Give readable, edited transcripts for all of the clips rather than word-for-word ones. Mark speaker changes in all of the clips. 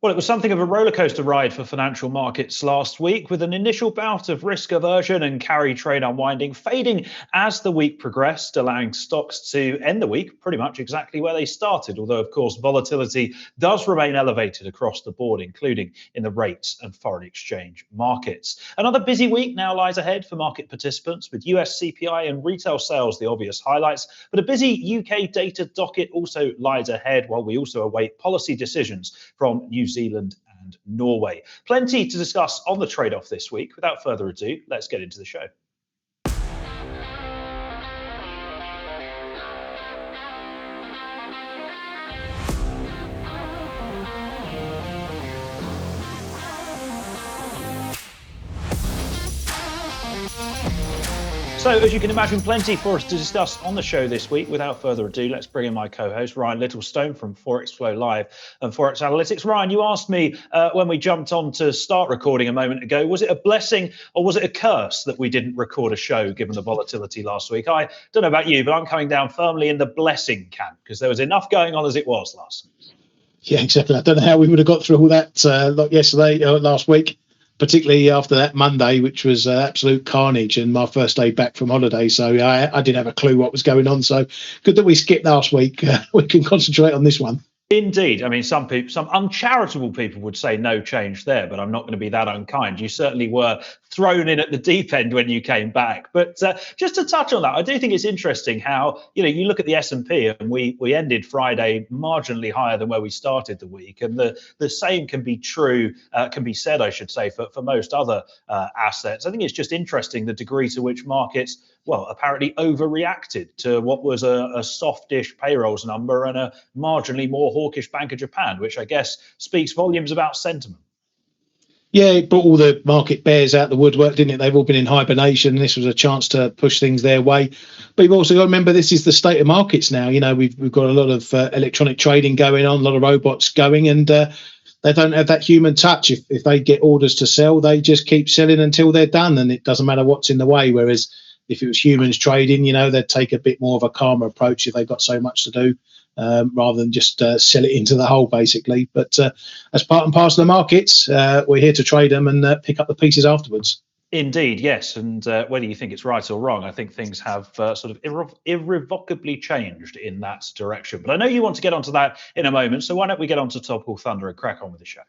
Speaker 1: Well, it was something of a rollercoaster ride for financial markets last week, with an initial bout of risk aversion and carry trade unwinding fading as the week progressed, allowing stocks to end the week pretty much exactly where they started. Although, of course, volatility does remain elevated across the board, including in the rates and foreign exchange markets. Another busy week now lies ahead for market participants, with US CPI and retail sales the obvious highlights. But a busy UK data docket also lies ahead, while we also await policy decisions from New Zealand and Norway. Plenty to discuss on the trade-off this week. Without further ado, let's get into the show. So, as you can imagine, plenty for us to discuss on the show this week. Without further ado, let's bring in my co-host, Ryan Littlestone from Forex Flow Live and Forex Analytics. Ryan, you asked me when we jumped on to start recording a moment ago, was it a blessing or was it a curse that we didn't record a show given the volatility last week? I don't know about you, but I'm coming down firmly in the blessing camp because there was enough going on as it was last week.
Speaker 2: Yeah, exactly. I don't know how we would have got through all that like yesterday, last week. Particularly after that Monday, which was absolute carnage and my first day back from holiday. So I didn't have a clue what was going on. So good that we skipped last week. We can concentrate on this one.
Speaker 1: Indeed. I mean, some uncharitable people would say no change there, but I'm not going to be that unkind. You certainly were thrown in at the deep end when you came back. But just to touch on that, I do think it's interesting how, you look at the S&P and we ended Friday marginally higher than where we started the week. And the same can be true, can be said, I should say, for most other assets. I think it's just interesting the degree to which markets, apparently overreacted to what was a softish payrolls number and a marginally more hawkish Bank of Japan, which I guess speaks volumes about sentiment.
Speaker 2: Yeah, it brought all the market bears out the woodwork, didn't it? They've all been in hibernation. This was a chance to push things their way. But you've also got to remember this is the state of markets now. We've got a lot of electronic trading going on, a lot of robots going, and they don't have that human touch. If they get orders to sell, they just keep selling until they're done, and it doesn't matter what's in the way. Whereas if it was humans trading, they'd take a bit more of a calmer approach if they've got so much to do, rather than just sell it into the hole, basically. But as part and parcel of the markets, we're here to trade them and pick up the pieces afterwards.
Speaker 1: Indeed, yes. And whether you think it's right or wrong, I think things have sort of irrevocably changed in that direction. But I know you want to get onto that in a moment. So why don't we get on to Topical Thunder and crack on with the show?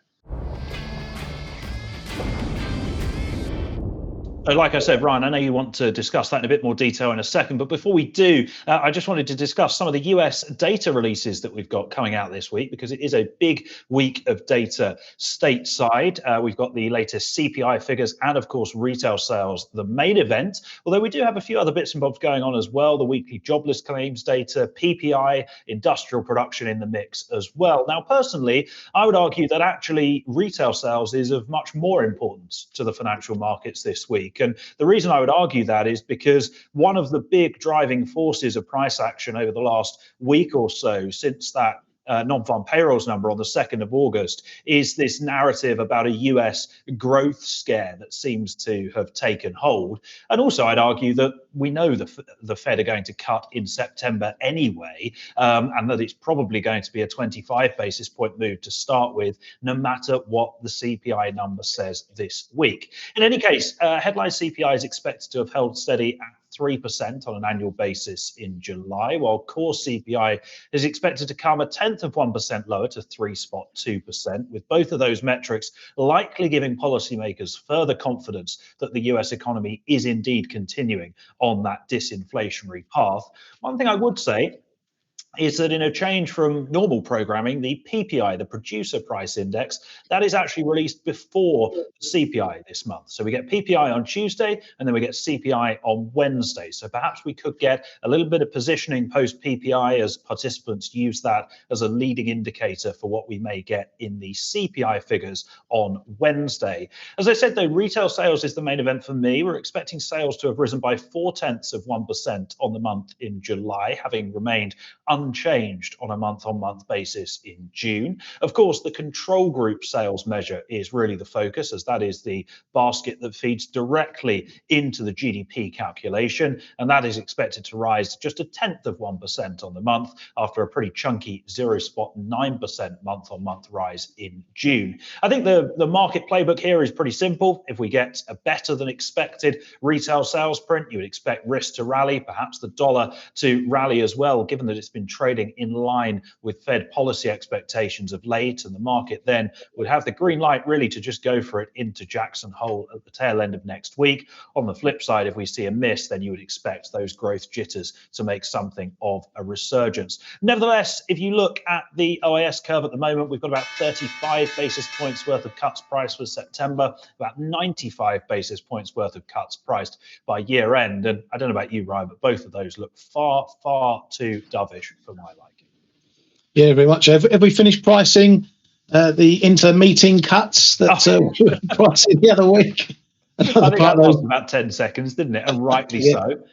Speaker 1: Like I said, Ryan, I know you want to discuss that in a bit more detail in a second. But before we do, I just wanted to discuss some of the US data releases that we've got coming out this week, because it is a big week of data stateside. We've got the latest CPI figures and, of course, retail sales, the main event. Although we do have a few other bits and bobs going on as well. The weekly jobless claims data, PPI, industrial production in the mix as well. Now, personally, I would argue that actually retail sales is of much more importance to the financial markets this week. And the reason I would argue that is because one of the big driving forces of price action over the last week or so, since that non-farm payrolls number on the 2nd of August, is this narrative about a US growth scare that seems to have taken hold. And also, I'd argue that we know the Fed are going to cut in September anyway, and that it's probably going to be a 25 basis point move to start with, no matter what the CPI number says this week. In any case, headline CPI is expected to have held steady at 3% on an annual basis in July, while core CPI is expected to come 0.1% lower to 3.2%, with both of those metrics likely giving policymakers further confidence that the US economy is indeed continuing on that disinflationary path. One thing I would say is that in a change from normal programming, the PPI, the producer price index, that is actually released before CPI this month. So we get PPI on Tuesday and then we get CPI on Wednesday. So perhaps we could get a little bit of positioning post PPI as participants use that as a leading indicator for what we may get in the CPI figures on Wednesday. As I said, though, retail sales is the main event for me. We're expecting sales to have risen by 0.4% on the month in July, having remained unchanged on a month-on-month basis in June. Of course, the control group sales measure is really the focus, as that is the basket that feeds directly into the GDP calculation, and that is expected to rise just 0.1% on the month after a pretty chunky 0.9% month-on-month rise in June. I think the market playbook here is pretty simple. If we get a better than expected retail sales print, you would expect risk to rally, perhaps the dollar to rally as well, given that it's been trading in line with Fed policy expectations of late, and the market then would have the green light really to just go for it into Jackson Hole at the tail end of next week. On the flip side, if we see a miss, then you would expect those growth jitters to make something of a resurgence. Nevertheless, if you look at the OIS curve at the moment, we've got about 35 basis points worth of cuts priced for September, about 95 basis points worth of cuts priced by year end. And I don't know about you, Ryan, but both of those look far, far too dovish for my liking.
Speaker 2: Yeah, very much. Have we finished pricing the inter-meeting cuts that pricing the other week?
Speaker 1: I think that lasted about 10 seconds, didn't it? And rightly so.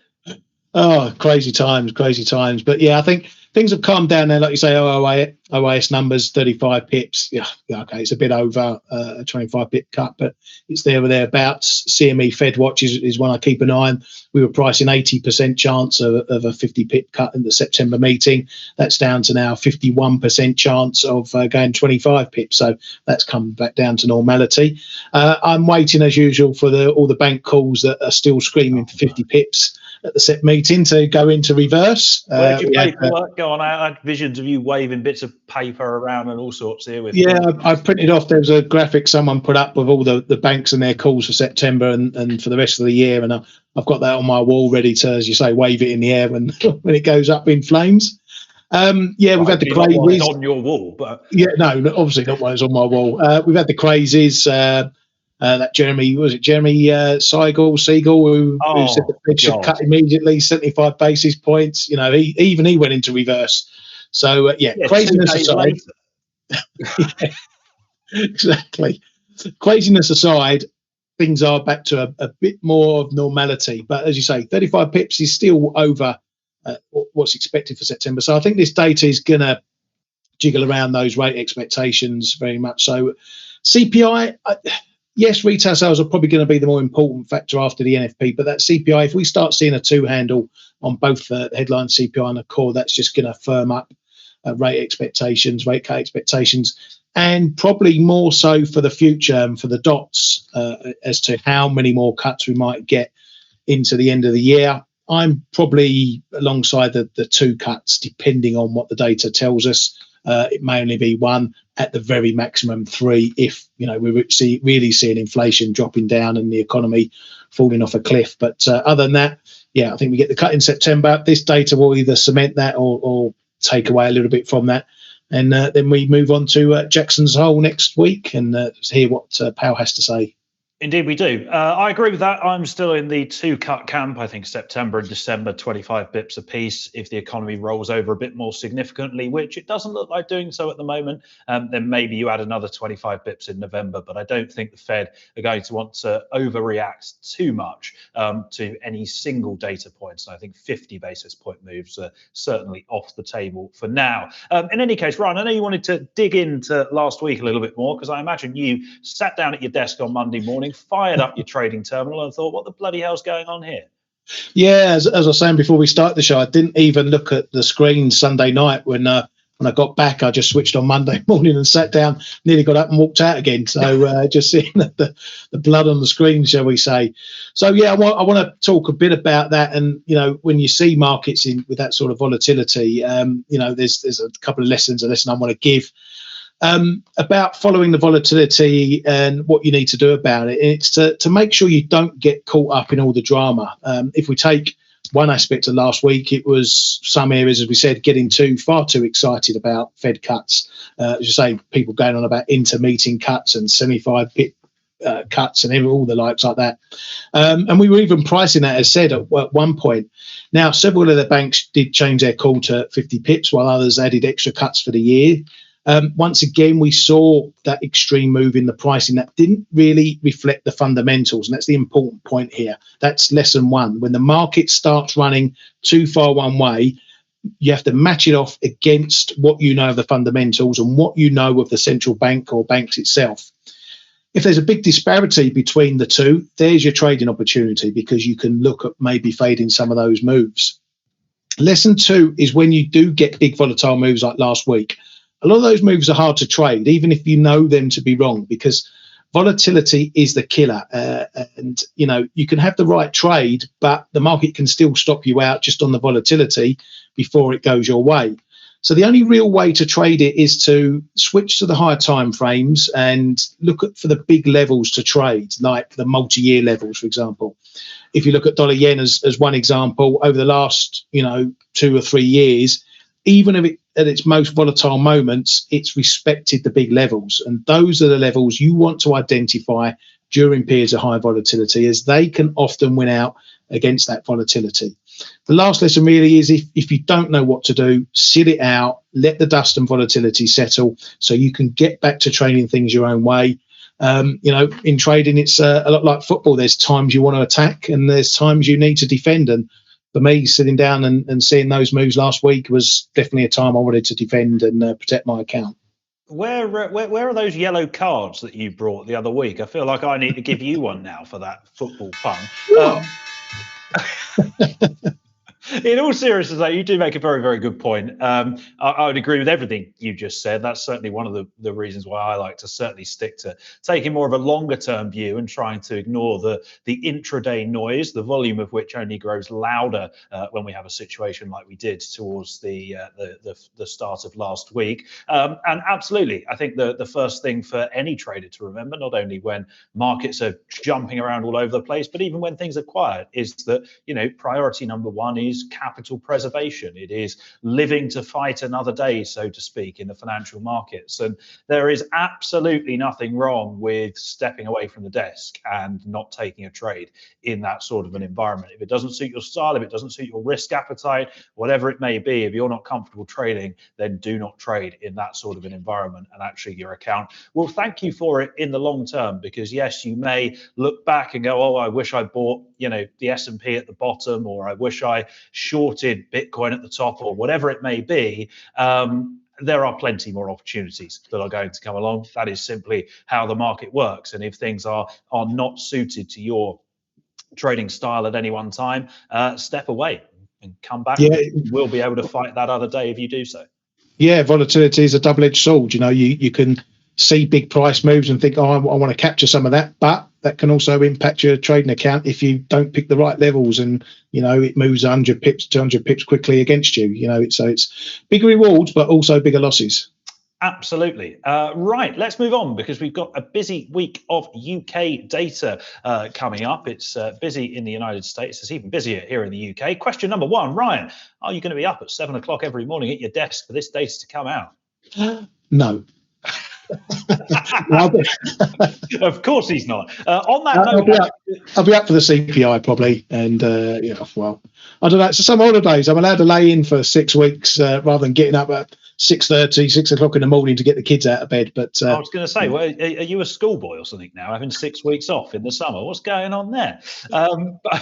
Speaker 2: Oh, crazy times. But yeah, I think things have calmed down there. Like you say, OIS numbers, 35 pips. Yeah, okay, it's a bit over a 25 pip cut, but it's there or thereabouts. CME Fed Watch is one I keep an eye on. We were pricing 80% chance of a 50 pip cut in the September meeting. That's down to now 51% chance of going 25 pips. So that's come back down to normality. I'm waiting as usual for all the bank calls that are still screaming for 50 pips at the set meeting to go into reverse.
Speaker 1: Where'd your paperwork go on? I had visions of you waving bits of paper around and all sorts here.
Speaker 2: I printed off. There was a graphic someone put up with all the banks and their calls for September and for the rest of the year, and I've got that on my wall ready to, as you say, wave it in the air when it goes up in flames. We've had the crazies
Speaker 1: on your wall, but
Speaker 2: obviously not one that's on my wall. We've had the crazies. That Jeremy Siegel, who said the Fed should cut immediately, 75 basis points. You know, he went into reverse. So craziness aside, exactly. Craziness aside, things are back to a bit more of normality. But as you say, 35 pips is still over what's expected for September. So I think this data is going to jiggle around those rate expectations very much. So CPI. Yes, retail sales are probably going to be the more important factor after the NFP, but that CPI, if we start seeing a two-handle on both the headline CPI and the core, that's just going to firm up rate cut expectations, and probably more so for the future and for the dots as to how many more cuts we might get into the end of the year. I'm probably alongside the two cuts, depending on what the data tells us. It may only be one, at the very maximum three, if we really see an inflation dropping down and the economy falling off a cliff. But other than that, I think we get the cut in September. This data will either cement that or take away a little bit from that. And then we move on to Jackson's Hole next week and hear what Powell has to say.
Speaker 1: Indeed, we do. I agree with that. I'm still in the two-cut camp. I think September and December, 25 bips apiece. If the economy rolls over a bit more significantly, which it doesn't look like doing so at the moment, then maybe you add another 25 bips in November. But I don't think the Fed are going to want to overreact too much to any single data points. And I think 50 basis point moves are certainly off the table for now. In any case, Ryan, I know you wanted to dig into last week a little bit more, because I imagine you sat down at your desk on Monday morning, fired up your trading terminal and thought, what the bloody hell's going on here?
Speaker 2: Yeah, as I was saying before we start the show, I didn't even look at the screen Sunday night when I got back. I just switched on Monday morning and sat down, nearly got up and walked out again. So just seeing the blood on the screen, shall we say. So, I want to talk a bit about that. And, when you see markets with that sort of volatility, there's a couple of lessons, a lesson I want to give. About following the volatility and what you need to do about it. It's to make sure you don't get caught up in all the drama. If we take one aspect of last week, it was some areas, as we said, getting far too excited about Fed cuts. As you say, people going on about inter-meeting cuts and 75 pip cuts and all the likes like that. And we were even pricing that, as said, at one point. Now, several of the banks did change their call to 50 pips, while others added extra cuts for the year. Once again, we saw that extreme move in the pricing that didn't really reflect the fundamentals. And that's the important point here. That's lesson one. When the market starts running too far one way, you have to match it off against what you know of the fundamentals and what you know of the central bank or banks itself. If there's a big disparity between the two, there's your trading opportunity, because you can look at maybe fading some of those moves. Lesson 2 is when you do get big volatile moves like last week, a lot of those moves are hard to trade, even if you know them to be wrong, because volatility is the killer. And, you can have the right trade, but the market can still stop you out just on the volatility before it goes your way. So the only real way to trade it is to switch to the higher time frames and look for the big levels to trade, like the multi-year levels, for example. If you look at dollar yen as one example, over the last 2 or 3 years, even if at its most volatile moments, it's respected the big levels. And those are the levels you want to identify during periods of high volatility, as they can often win out against that volatility. The last lesson really is, if you don't know what to do, sit it out, let the dust and volatility settle so you can get back to trading things your own way. In trading, it's a lot like football. There's times you want to attack and there's times you need to defend. And for me, sitting down and seeing those moves last week was definitely a time I wanted to defend and protect my account.
Speaker 1: Where are those yellow cards that you brought the other week? I feel like I need to give you one now for that football pun. In all seriousness, though, you do make a very, very good point. I would agree with everything you just said. That's certainly one of the reasons why I like to certainly stick to taking more of a longer term view and trying to ignore the intraday noise, the volume of which only grows louder when we have a situation like we did towards the start of last week. And absolutely, I think the first thing for any trader to remember, not only when markets are jumping around all over the place, but even when things are quiet, is that priority number one is capital preservation. It is living to fight another day, so to speak, in the financial markets. And there is absolutely nothing wrong with stepping away from the desk and not taking a trade in that sort of an environment. If it doesn't suit your style, if it doesn't suit your risk appetite, whatever it may be, if you're not comfortable trading, then do not trade in that sort of an environment. And actually your account will thank you for it in the long term, because yes, you may look back and go, oh, I wish I bought, the S&P at the bottom, or I wish I shorted Bitcoin at the top, or whatever it may be. There are plenty more opportunities that are going to come along. That is simply how the market works. And if things are not suited to your trading style at any one time, step away and come back.
Speaker 2: Yeah.
Speaker 1: We'll be able to fight that other day if you do so.
Speaker 2: Yeah, volatility is a double-edged sword. You can see big price moves and think, oh, I want to capture some of that, but that can also impact your trading account if you don't pick the right levels, and it moves 100 pips, 200 pips quickly against you. So it's big rewards, but also bigger losses.
Speaker 1: Absolutely. Right, let's move on, because we've got a busy week of UK data coming up. It's busy in the United States. It's even busier here in the UK. Question number 1, Ryan, are you going to be up at 7 o'clock every morning at your desk for this data to come out?
Speaker 2: No.
Speaker 1: Of course he's not. On that note,
Speaker 2: I'll be up for the CPI probably, and I don't know. So some holidays I'm allowed to lay in for 6 weeks rather than getting up at 6:30, 6 o'clock in the morning to get the kids out of bed. But
Speaker 1: I was going to say, well, are you a schoolboy or something now, having 6 weeks off in the summer? What's going on there? But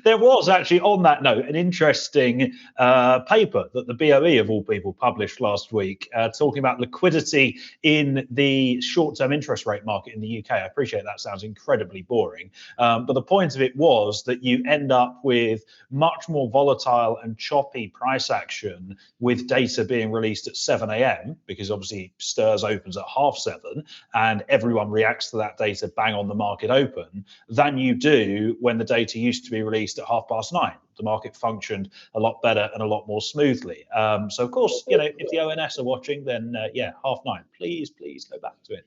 Speaker 1: there was actually, on that note, an interesting paper that the BOE, of all people, published last week, talking about liquidity in the short-term interest rate market in the UK. I appreciate that sounds incredibly boring, but the point of it was that you end up with much more volatile and choppy price action with data being released at 7 a.m. because obviously STIRS opens at 7:30 and everyone reacts to that data bang on the market open, than you do when the data used to be released at 9:30. The market functioned a lot better and a lot more smoothly. So of course, if the ONS are watching, then 9:30, please go back to it.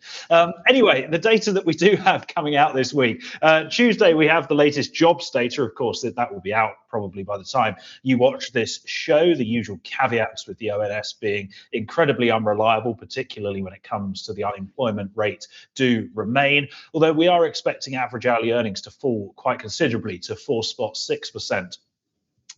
Speaker 1: Anyway, the data that we do have coming out this week, Tuesday, we have the latest jobs data. Of course, that will be out probably by the time you watch this show. The usual caveats with the ONS being incredibly unreliable, particularly when it comes to the unemployment rate, do remain. Although we are expecting average hourly earnings to fall quite considerably to 4.6%.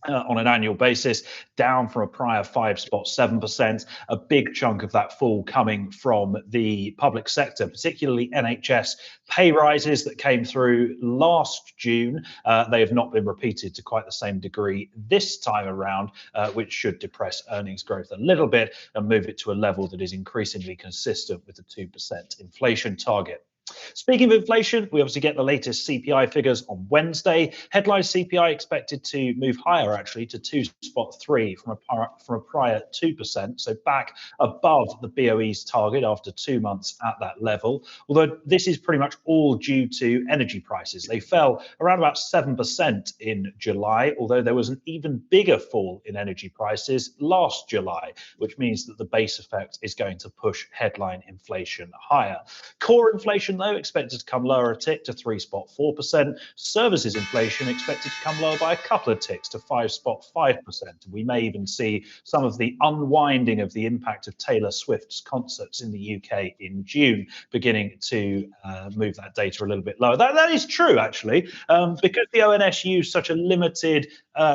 Speaker 1: on an annual basis, down from a prior 5.7%. A big chunk of that fall coming from the public sector, particularly NHS pay rises that came through last June. They have not been repeated to quite the same degree this time around, which should depress earnings growth a little bit and move it to a level that is increasingly consistent with the 2% inflation target. Speaking of inflation, we obviously get the latest CPI figures on Wednesday. Headline CPI expected to move higher, actually, to 2.3 from a prior 2%, so back above the BOE's target after 2 months at that level. Although this is pretty much all due to energy prices. They fell around about 7% in July, although there was an even bigger fall in energy prices last July, which means that the base effect is going to push headline inflation higher. Core inflation, though, expected to come lower a tick to 3.4%. Services inflation expected to come lower by a couple of ticks to 5.5%. We may even see some of the unwinding of the impact of Taylor Swift's concerts in the UK in June beginning to move that data a little bit lower. That is true, actually, because the ONS used such a limited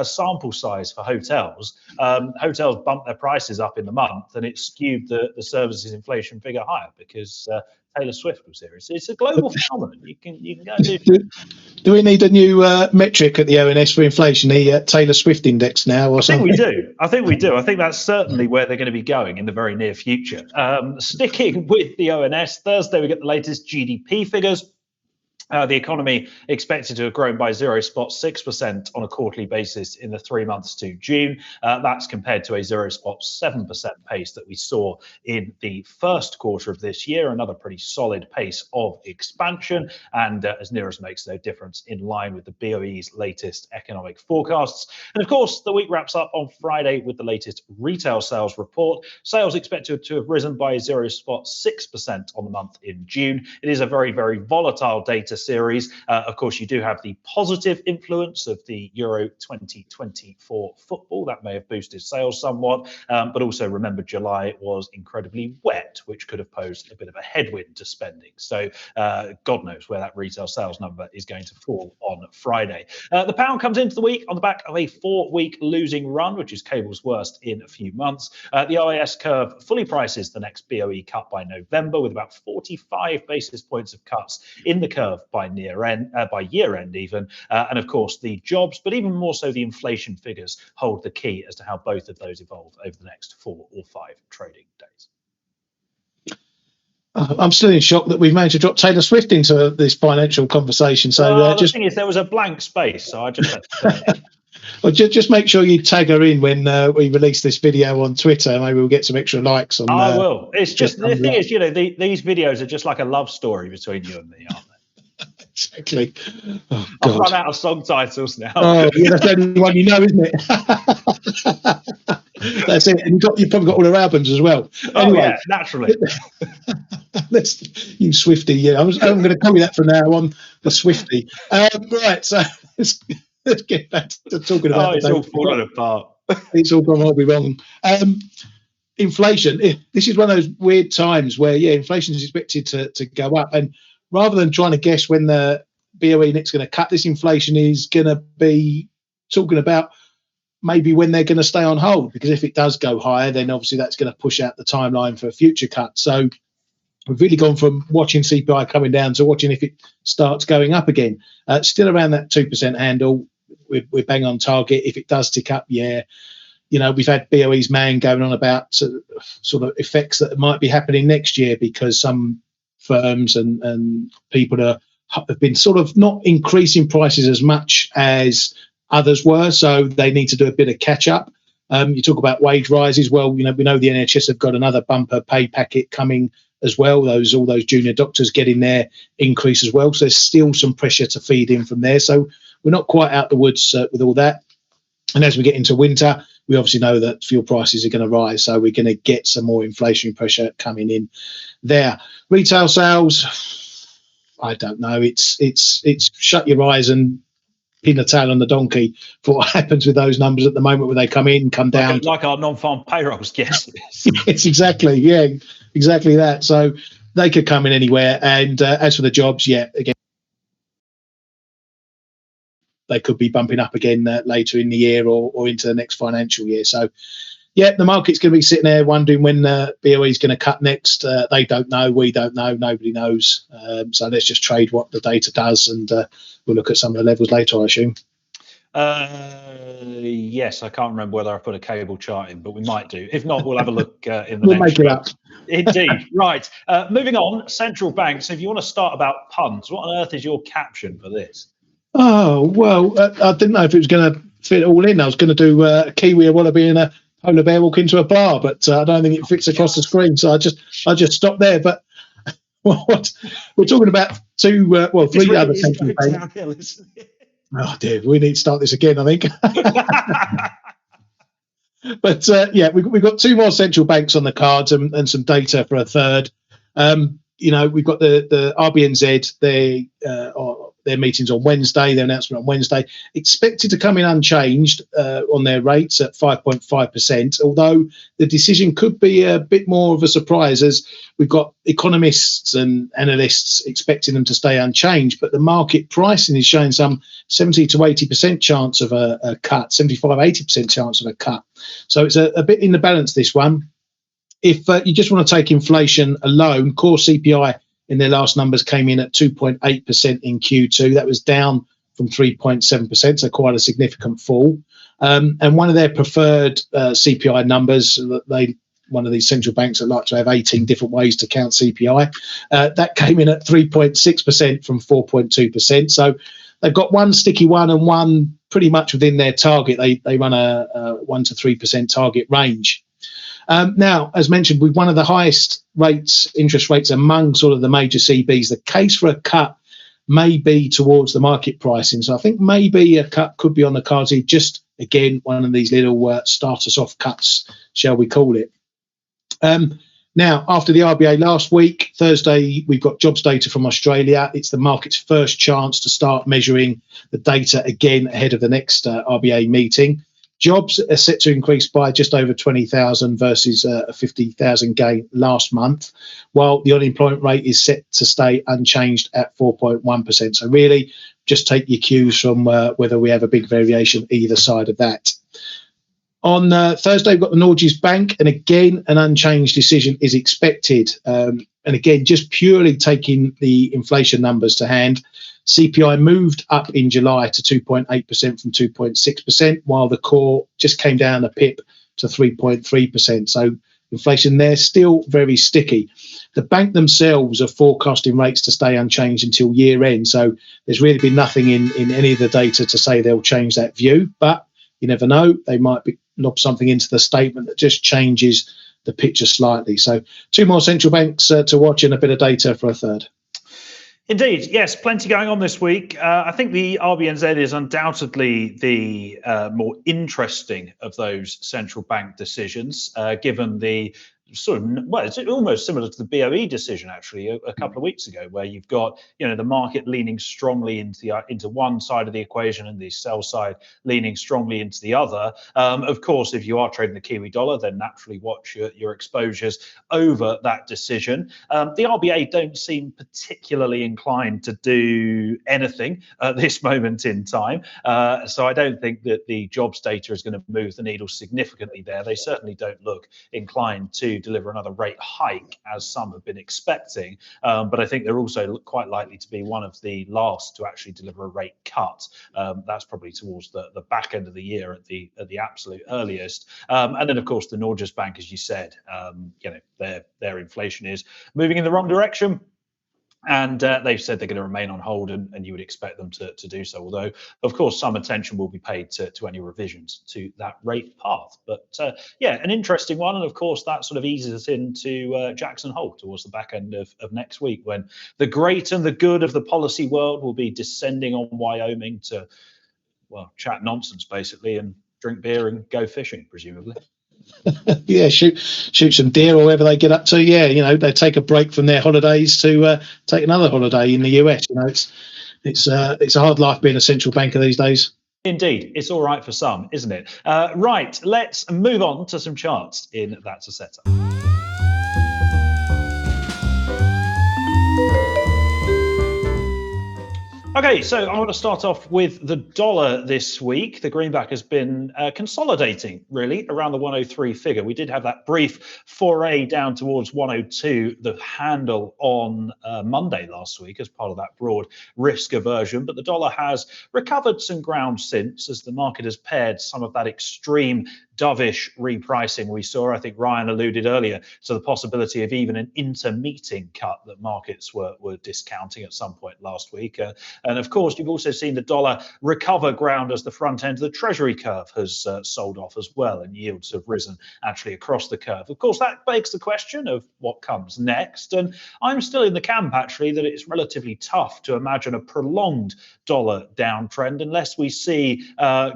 Speaker 1: sample size for hotels. Hotels bumped their prices up in the month, and it skewed the services inflation figure higher because Taylor Swift was here. It's a global phenomenon. You can go and
Speaker 2: do we need a new metric at the ONS for inflation, the Taylor Swift index now or something?
Speaker 1: I think we do. I think that's certainly where they're going to be going in the very near future. Sticking with the ONS, Thursday we get the latest GDP figures. The economy expected to have grown by 0.6% on a quarterly basis in the 3 months to June. That's compared to a 0.7% pace that we saw in the first quarter of this year, another pretty solid pace of expansion, and as near as makes no difference, in line with the BOE's latest economic forecasts. And of course, the week wraps up on Friday with the latest retail sales report. Sales expected to have risen by 0.6% on the month in June. It is a very, very volatile data series. Of course, you do have the positive influence of the Euro 2024 football. That may have boosted sales somewhat, but also remember July was incredibly wet, which could have posed a bit of a headwind to spending. So God knows where that retail sales number is going to fall on Friday. The pound comes into the week on the back of a 4-week losing run, which is cable's worst in a few months. The OAS curve fully prices the next BOE cut by November, with about 45 basis points of cuts in the curve by year end even, and of course the jobs, but even more so the inflation figures hold the key as to how both of those evolve over the next 4 or 5 trading days.
Speaker 2: I'm still in shock that we've managed to drop Taylor Swift into this financial conversation. So
Speaker 1: the thing is, there was a blank space, so I just had to say it.
Speaker 2: Well, just make sure you tag her in when we release this video on Twitter. Maybe we'll get some extra likes on.
Speaker 1: I will. It's just the thing is, these videos are just like a love story between you and me, aren't they?
Speaker 2: Exactly. Oh, God.
Speaker 1: I've run out of song titles now.
Speaker 2: Oh, yeah, that's the only one you know, isn't it? That's it. And you've probably got all her albums as well.
Speaker 1: Anyway, yeah, naturally.
Speaker 2: You Swifty, yeah. I'm going to call you that from now on, the Swifty. Right, so let's get back to talking about.
Speaker 1: It's all falling apart.
Speaker 2: It's all gone horribly wrong. Inflation. This is one of those weird times where, inflation is expected to go up, and rather than trying to guess when the BOE next going to cut, this inflation is going to be talking about maybe when they're going to stay on hold, because if it does go higher, then obviously that's going to push out the timeline for a future cut. So we've really gone from watching CPI coming down to watching if it starts going up again. Still around that 2% handle. We're bang on target. If it does tick up, we've had BOE's man going on about sort of effects that might be happening next year, because some firms and people have been sort of not increasing prices as much as others were, so they need to do a bit of catch up. You talk about wage rises. Well, we know the NHS have got another bumper pay packet coming as well. All those junior doctors getting their increase as well. So there's still some pressure to feed in from there. So we're not quite out the woods with all that. And as we get into winter, we obviously know that fuel prices are going to rise, so we're going to get some more inflationary pressure coming in there. Retail sales, I don't know. It's shut your eyes and pin the tail on the donkey for what happens with those numbers at the moment, when they come in, come down.
Speaker 1: Like our non-farm payrolls, yes.
Speaker 2: It's exactly that. So they could come in anywhere. And as for the jobs, again, they could be bumping up again later in the year or into the next financial year. So, yeah, the market's going to be sitting there wondering when BOE is going to cut next. They don't know. We don't know. Nobody knows. So let's just trade what the data does, and we'll look at some of the levels later, I assume.
Speaker 1: Yes, I can't remember whether I put a cable chart in, but we might do. If not, we'll have a look in the
Speaker 2: We'll
Speaker 1: next
Speaker 2: make it up.
Speaker 1: Indeed. Right. Moving on, central banks. If you want to start about puns, what on earth is your caption for this?
Speaker 2: Oh, well, I didn't know if it was going to fit all in. I was going to do a Kiwi, a wallaby, and a polar bear walk into a bar, but I don't think it fits across the screen, so I just stopped there. But what we're talking about three other central banks. Oh dear, we need to start this again, I think. But yeah, we've got two more central banks on the cards and some data for a third. We've got the RBNZ. Their meetings on Wednesday, their announcement on Wednesday, expected to come in unchanged on their rates at 5.5%, although the decision could be a bit more of a surprise, as we've got economists and analysts expecting them to stay unchanged, but the market pricing is showing some 70 to 80% chance of a cut, 75, 80% chance of a cut. So it's a bit in the balance, this one. If you just want to take inflation alone, core CPI in their last numbers came in at 2.8% in Q2. That was down from 3.7%, so quite a significant fall. And one of their preferred CPI numbers, one of these central banks that like to have 18 different ways to count CPI, that came in at 3.6% from 4.2%. So they've got one sticky one and one pretty much within their target. They run a 1 to 3% target range. Now, as mentioned, with one of the highest interest rates among sort of the major CBs, the case for a cut may be towards the market pricing. So I think maybe a cut could be on the cards here. Just, again, one of these little start-us-off cuts, shall we call it. Now, after the RBA last week, Thursday, we've got jobs data from Australia. It's the market's first chance to start measuring the data again ahead of the next RBA meeting. Jobs are set to increase by just over 20,000 versus a 50,000 gain last month, while the unemployment rate is set to stay unchanged at 4.1%. So really, just take your cues from whether we have a big variation either side of that. On Thursday, we've got the Norges Bank, and again, an unchanged decision is expected. And again, just purely taking the inflation numbers to hand, CPI moved up in July to 2.8% from 2.6%, while the core just came down a pip to 3.3%. So inflation there still very sticky. The bank themselves are forecasting rates to stay unchanged until year end. So there's really been nothing in any of the data to say they'll change that view. But you never know. They might lob something into the statement that just changes the picture slightly. So two more central banks to watch and a bit of data for a third.
Speaker 1: Indeed, yes, plenty going on this week. I think the RBNZ is undoubtedly the more interesting of those central bank decisions, given the it's almost similar to the BOE decision actually a couple of weeks ago, where you've got the market leaning strongly into one side of the equation and the sell side leaning strongly into the other. Of course, if you are trading the Kiwi dollar, then naturally watch your exposures over that decision. The RBA don't seem particularly inclined to do anything at this moment in time, so I don't think that the jobs data is going to move the needle significantly there. They certainly don't look inclined to deliver another rate hike as some have been expecting, but I think they're also quite likely to be one of the last to actually deliver a rate cut. That's probably towards the back end of the year at the absolute earliest. And then of course the Norges Bank, as you said, their inflation is moving in the wrong direction. And they've said they're going to remain on hold, and you would expect them to do so. Although, of course, some attention will be paid to any revisions to that rate path. But an interesting one. And of course, that sort of eases us into Jackson Hole towards the back end of next week, when the great and the good of the policy world will be descending on Wyoming to, chat nonsense, basically, and drink beer and go fishing, presumably.
Speaker 2: Yeah, shoot some deer or whatever they get up to. Yeah, they take a break from their holidays to take another holiday in the US. It's a hard life being a central banker these days.
Speaker 1: Indeed, it's all right for some, isn't it? Right, let's move on to some charts in That's a Setup. Okay, so I want to start off with the dollar this week. The greenback has been consolidating, really, around the 103 figure. We did have that brief foray down towards 102, the handle on Monday last week as part of that broad risk aversion. But the dollar has recovered some ground since, as the market has paired some of that extreme dovish repricing we saw. I think Ryan alluded earlier to the possibility of even an intermeeting cut that markets were discounting at some point last week. And of course, you've also seen the dollar recover ground as the front end of the Treasury curve has sold off as well, and yields have risen actually across the curve. Of course, that begs the question of what comes next. And I'm still in the camp, actually, that it's relatively tough to imagine a prolonged dollar downtrend unless we see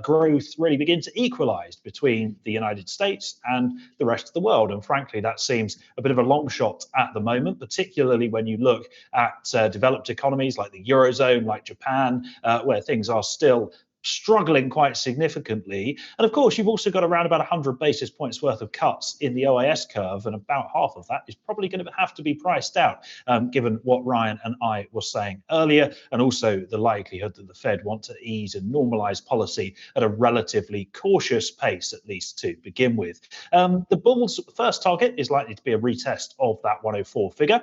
Speaker 1: growth really begin to equalize between the United States and the rest of the world. And frankly, that seems a bit of a long shot at the moment, particularly when you look at developed economies like the Eurozone, like Japan, where things are still struggling quite significantly. And of course, you've also got around about 100 basis points worth of cuts in the OIS curve, and about half of that is probably going to have to be priced out, given what Ryan and I were saying earlier, and also the likelihood that the Fed want to ease and normalize policy at a relatively cautious pace, at least to begin with. The bulls' first target is likely to be a retest of that 104 figure.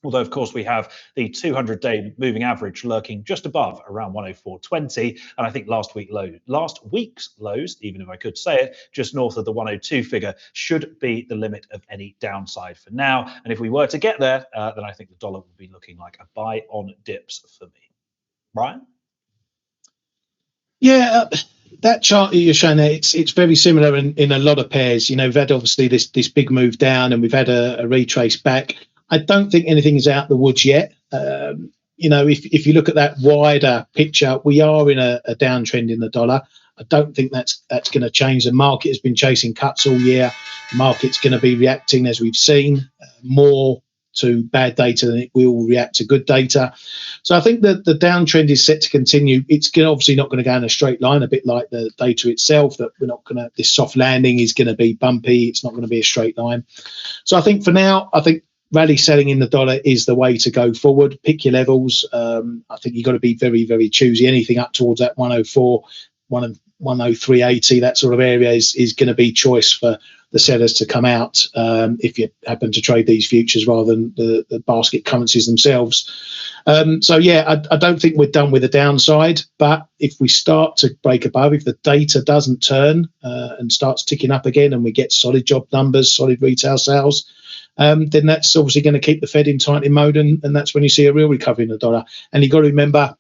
Speaker 1: Although, of course, we have the 200-day moving average lurking just above around 104.20. And I think last week's lows, even if I could say it, just north of the 102 figure should be the limit of any downside for now. And if we were to get there, then I think the dollar would be looking like a buy on dips for me. Brian?
Speaker 2: Yeah, that chart that you're showing there, it's very similar in a lot of pairs. You know, we've had obviously this big move down, and we've had a retrace back. I don't think anything is out the woods yet. You know, if you look at that wider picture, we are in a downtrend in the dollar. I don't think that's going to change. The market has been chasing cuts all year. The market's going to be reacting, as we've seen, more to bad data than it will react to good data. So I think that the downtrend is set to continue. It's obviously not going to go in a straight line, a bit like the data itself, that we're not going to, this soft landing is going to be bumpy. It's not going to be a straight line. So I think for now, I think rally selling in the dollar is the way to go forward. Pick your levels. I think you've got to be very, very choosy. Anything up towards that 104, 103.80, that sort of area is going to be choice for the sellers to come out if you happen to trade these futures rather than the basket currencies themselves. So, yeah, I don't think we're done with the downside. But if we start to break above, if the data doesn't turn and starts ticking up again and we get solid job numbers, solid retail sales, then that's obviously going to keep the Fed in tightening mode, and that's when you see a real recovery in the dollar. And you've got to remember,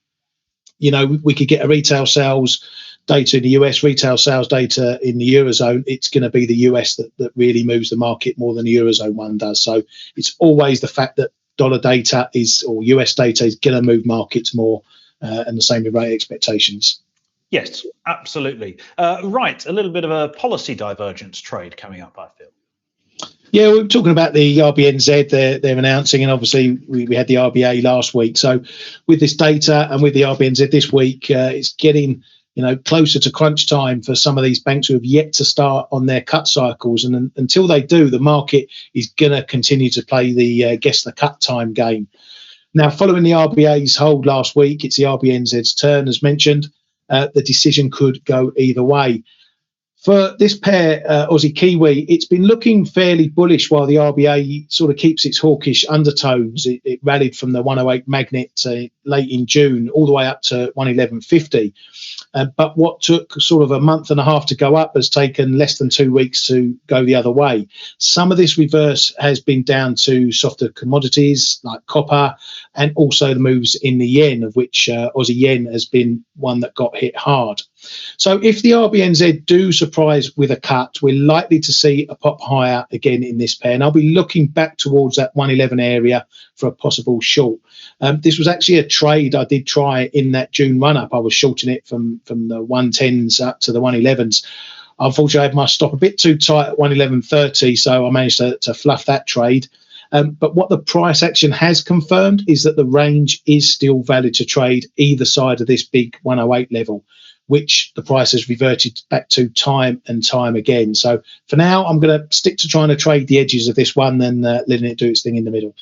Speaker 2: you know, we could get a retail sales data in the US, retail sales data in the Eurozone. It's going to be the US that really moves the market more than the Eurozone one does. So it's always the fact that dollar data or US data is going to move markets more, and the same with rate expectations.
Speaker 1: Yes, absolutely. Right, a little bit of a policy divergence trade coming up, I feel.
Speaker 2: Yeah, we were talking about the RBNZ they're announcing, and obviously we had the RBA last week. So with this data and with the RBNZ this week, it's getting closer to crunch time for some of these banks who have yet to start on their cut cycles. And until they do, the market is going to continue to play the guess the cut time game. Now, following the RBA's hold last week, it's the RBNZ's turn, as mentioned. The decision could go either way. For this pair, Aussie Kiwi, it's been looking fairly bullish while the RBA sort of keeps its hawkish undertones. It rallied from the 108 magnet late in June all the way up to 111.50. But what took sort of a month and a half to go up has taken less than 2 weeks to go the other way. Some of this reverse has been down to softer commodities like copper, and also the moves in the yen, of which Aussie yen has been one that got hit hard. So if the RBNZ do surprise with a cut, we're likely to see a pop higher again in this pair. And I'll be looking back towards that 111 area for a possible short. This was actually a trade I did try in that June run-up. I was shorting it from the 110s up to the 111s. Unfortunately, I had my stop a bit too tight at 111.30, so I managed to fluff that trade. But what the price action has confirmed is that the range is still valid to trade either side of this big 108 level, which the price has reverted back to time and time again. So for now, I'm going to stick to trying to trade the edges of this one and letting it do its thing in the middle.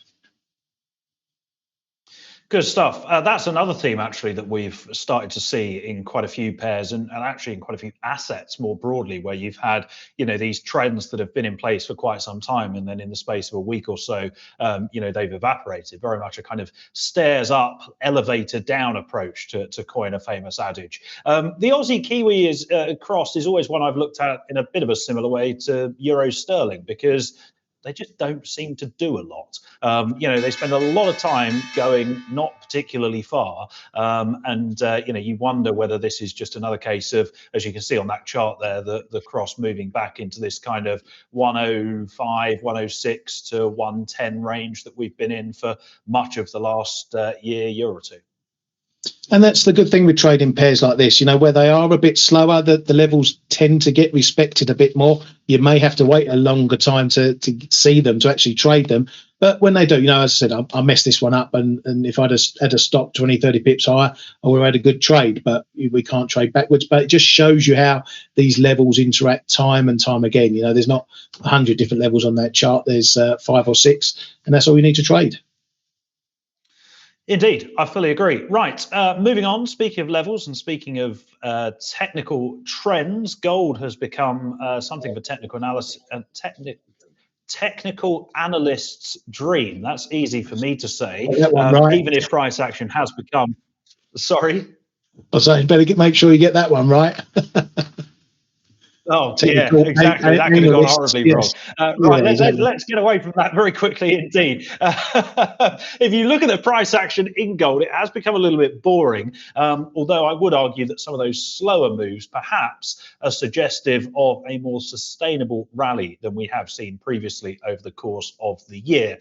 Speaker 1: Good stuff. That's another theme actually that we've started to see in quite a few pairs and actually in quite a few assets more broadly, where you've had, these trends that have been in place for quite some time, and then in the space of a week or so, they've evaporated. Very much a kind of stairs up, elevator down approach, to coin a famous adage. The Aussie Kiwi cross is always one I've looked at in a bit of a similar way to Euro Sterling, because they just don't seem to do a lot. They spend a lot of time going not particularly far. You wonder whether this is just another case of, as you can see on that chart there, the cross moving back into this kind of 105, 106 to 110 range that we've been in for much of the last year or two.
Speaker 2: And that's the good thing with trading pairs like this, where they are a bit slower, the levels tend to get respected a bit more. You may have to wait a longer time to see them, to actually trade them. But when they do, as I said, I messed this one up. And if I'd had a stop 20, 30 pips higher, I would have had a good trade. But we can't trade backwards. But it just shows you how these levels interact time and time again. There's not 100 different levels on that chart. There's 5 or 6. And that's all you need to trade.
Speaker 1: Indeed, I fully agree. Right, moving on, speaking of levels and speaking of technical trends, gold has become something of a technical analyst's dream. That's easy for me to say,
Speaker 2: right.
Speaker 1: Even if price action has become... Sorry?
Speaker 2: I was saying, better make sure you get that one right.
Speaker 1: Oh, yeah, exactly. That could have gone horribly wrong. Right, let's get away from that very quickly indeed. If you look at the price action in gold, it has become a little bit boring, although I would argue that some of those slower moves perhaps are suggestive of a more sustainable rally than we have seen previously over the course of the year.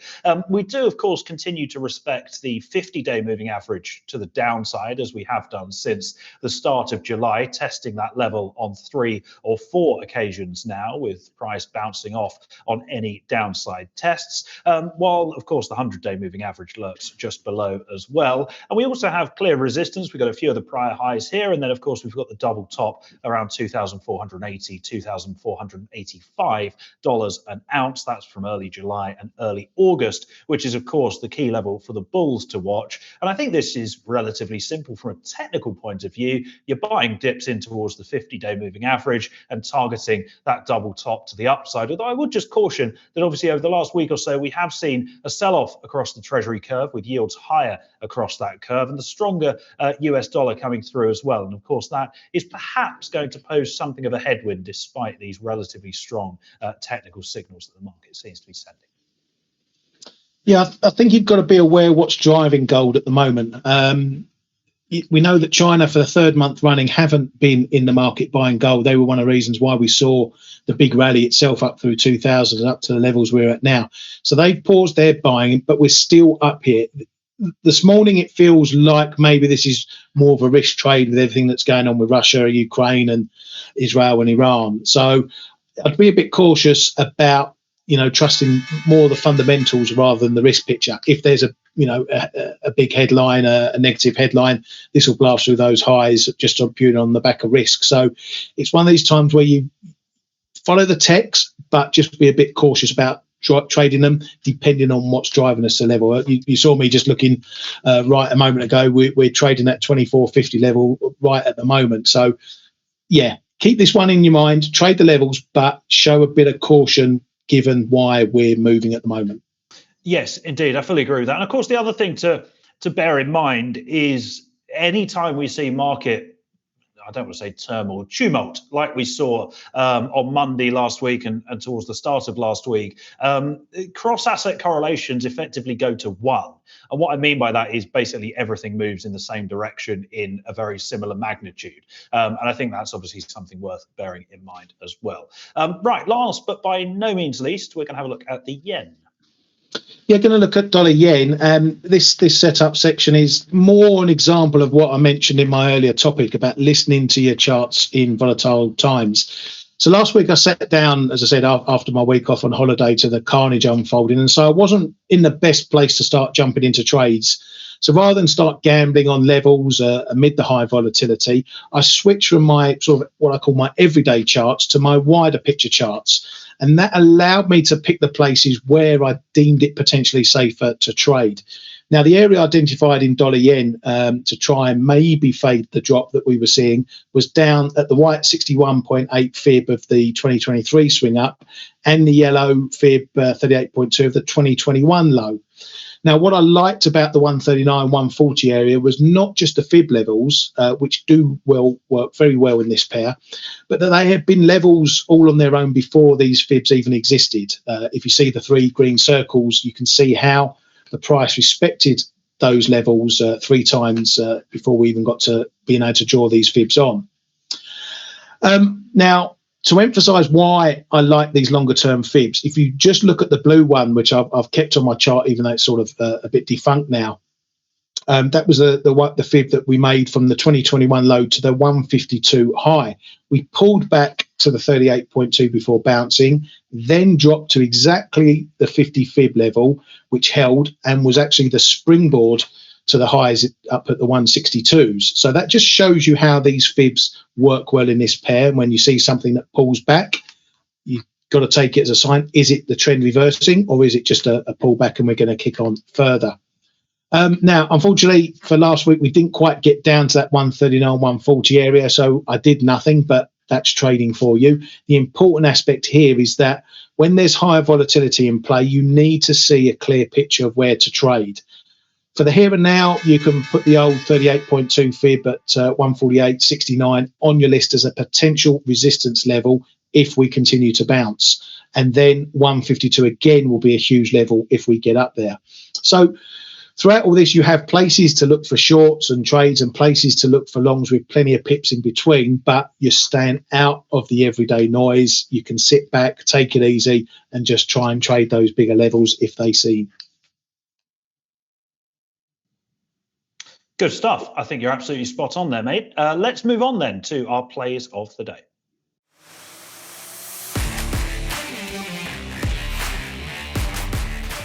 Speaker 1: We do, of course, continue to respect the 50-day moving average to the downside, as we have done since the start of July, testing that level on 3 or 4 occasions now, with price bouncing off on any downside tests, while of course the 100-day moving average lurks just below as well. And we also have clear resistance. We've got a few of the prior highs here, and then of course we've got the double top around $2,480, $2,485 an ounce. That's from early July and early August, which is of course the key level for the bulls to watch. And I think this is relatively simple from a technical point of view. You're buying dips in towards the 50-day moving average and targeting that double top to the upside. Although I would just caution that obviously over the last week or so, we have seen a sell-off across the Treasury curve, with yields higher across that curve, and the stronger US dollar coming through as well. And of course, that is perhaps going to pose something of a headwind despite these relatively strong technical signals that the market seems to be sending.
Speaker 2: Yeah, I think you've got to be aware what's driving gold at the moment. We know that China, for the 3rd month running, haven't been in the market buying gold. They were one of the reasons why we saw the big rally itself up through 2000 and up to the levels we're at now. So they've paused their buying, but we're still up here. This morning, it feels like maybe this is more of a risk trade with everything that's going on with Russia, Ukraine, and Israel and Iran. So I'd be a bit cautious about trusting more the fundamentals rather than the risk picture. If there's a big headline, a negative headline, this will blast through those highs just purely on the back of risk. So it's one of these times where you follow the text, but just be a bit cautious about trading them, depending on what's driving us to level. You saw me just looking right a moment ago. We're trading at 24.50 level right at the moment. So yeah, keep this one in your mind, trade the levels, but show a bit of caution given why we're moving at the moment.
Speaker 1: Yes, indeed. I fully agree with that. And of course, the other thing to bear in mind is anytime we see market, I don't want to say turmoil, tumult, like we saw on Monday last week and towards the start of last week, cross-asset correlations effectively go to 1. And what I mean by that is basically everything moves in the same direction in a very similar magnitude. And I think that's obviously something worth bearing in mind as well. Right, last but by no means least, we're going to have a look at the yen.
Speaker 2: You're going to look at dollar yen. This setup section is more an example of what I mentioned in my earlier topic about listening to your charts in volatile times. So last week I sat down, as I said, after my week off on holiday, to the carnage unfolding. And so I wasn't in the best place to start jumping into trades. So rather than start gambling on levels amid the high volatility, I switched from my sort of what I call my everyday charts to my wider picture charts. And that allowed me to pick the places where I deemed it potentially safer to trade. Now, the area identified in dollar yen to try and maybe fade the drop that we were seeing was down at the white 61.8 fib of the 2023 swing up and the yellow fib 38.2 of the 2021 low. Now, what I liked about the 139, 140 area was not just the fib levels, which do work very well in this pair, but that they had been levels all on their own before these fibs even existed. If you see the three green circles, you can see how the price respected those levels 3 times before we even got to being able to draw these fibs on. Now, to emphasize why I like these longer term fibs, if you just look at the blue one, which I've kept on my chart, even though it's sort of a bit defunct now, that was the fib that we made from the 2021 low to the 152 high. We pulled back to the 38.2 before bouncing, then dropped to exactly the 50 fib level, which held and was actually the springboard to the highs up at the 162s. So that just shows you how these fibs work well in this pair. When you see something that pulls back, you've got to take it as a sign. Is it the trend reversing, or is it just a pullback and we're going to kick on further? Now, unfortunately, for last week, we didn't quite get down to that 139, 140 area, so I did nothing, but that's trading for you. The important aspect here is that when there's higher volatility in play, you need to see a clear picture of where to trade. For the here and now, you can put the old 38.2 fib at 148.69 on your list as a potential resistance level if we continue to bounce. And then 152 again will be a huge level if we get up there. So throughout all this, you have places to look for shorts and trades and places to look for longs with plenty of pips in between, but you're staying out of the everyday noise. You can sit back, take it easy, and just try and trade those bigger levels if they seem.
Speaker 1: Good stuff. I think you're absolutely spot on there, mate. Let's move on then to our plays of the day.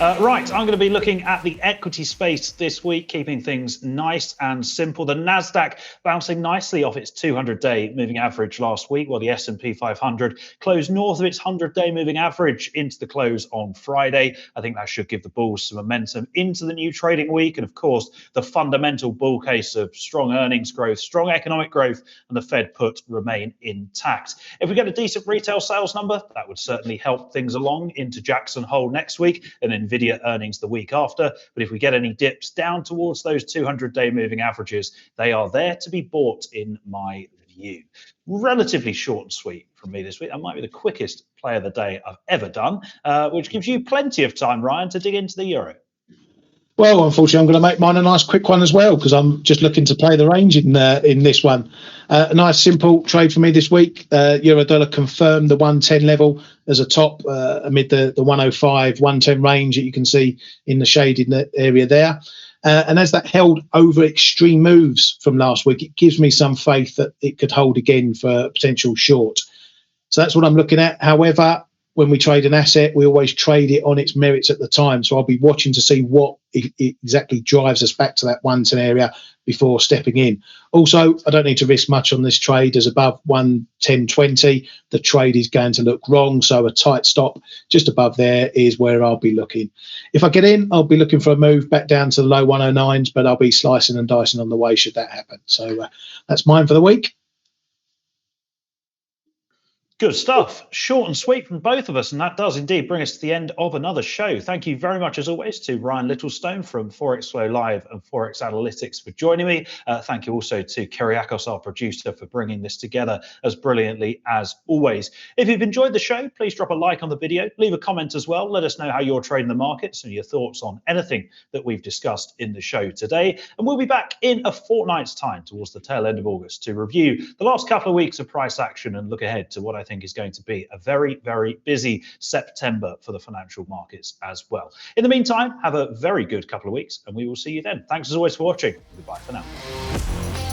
Speaker 1: Right, I'm going to be looking at the equity space this week, keeping things nice and simple. The Nasdaq bouncing nicely off its 200-day moving average last week, while the S&P 500 closed north of its 100-day moving average into the close on Friday. I think that should give the bulls some momentum into the new trading week. And of course, the fundamental bull case of strong earnings growth, strong economic growth, and the Fed put remain intact. If we get a decent retail sales number, that would certainly help things along into Jackson Hole next week, and then Nvidia earnings the week after. But if we get any dips down towards those 200-day moving averages, they are there to be bought in my view. Relatively short and sweet from me this week. That might be the quickest play of the day I've ever done, which gives you plenty of time, Ryan, to dig into the euro.
Speaker 2: Well, unfortunately, I'm going to make mine a nice quick one as well because I'm just looking to play the range in this one. A nice simple trade for me this week. Euro dollar confirmed the 110 level as a top amid the 105, 110 range that you can see in the shaded area there. And as that held over extreme moves from last week, it gives me some faith that it could hold again for a potential short. So that's what I'm looking at. However, when we trade an asset, we always trade it on its merits at the time. So I'll be watching to see what exactly drives us back to that 110 area before stepping in. Also, I don't need to risk much on this trade as above 110.20. The trade is going to look wrong. So a tight stop just above there is where I'll be looking. If I get in, I'll be looking for a move back down to the low 109s, but I'll be slicing and dicing on the way should that happen. So that's mine for the week.
Speaker 1: Good stuff. Short and sweet from both of us, and that does indeed bring us to the end of another show. Thank you very much, as always, to Ryan Littlestone from Forex Flow Live and Forex Analytics for joining me. Thank you also to Kyriakos, our producer, for bringing this together as brilliantly as always. If you've enjoyed the show, please drop a like on the video, leave a comment as well. Let us know how you're trading the markets and your thoughts on anything that we've discussed in the show today. And we'll be back in a fortnight's time towards the tail end of August to review the last couple of weeks of price action and look ahead to what I think is going to be a very, very busy September for the financial markets as well. In the meantime, have a very good couple of weeks and we will see you then. Thanks as always for watching. Goodbye for now.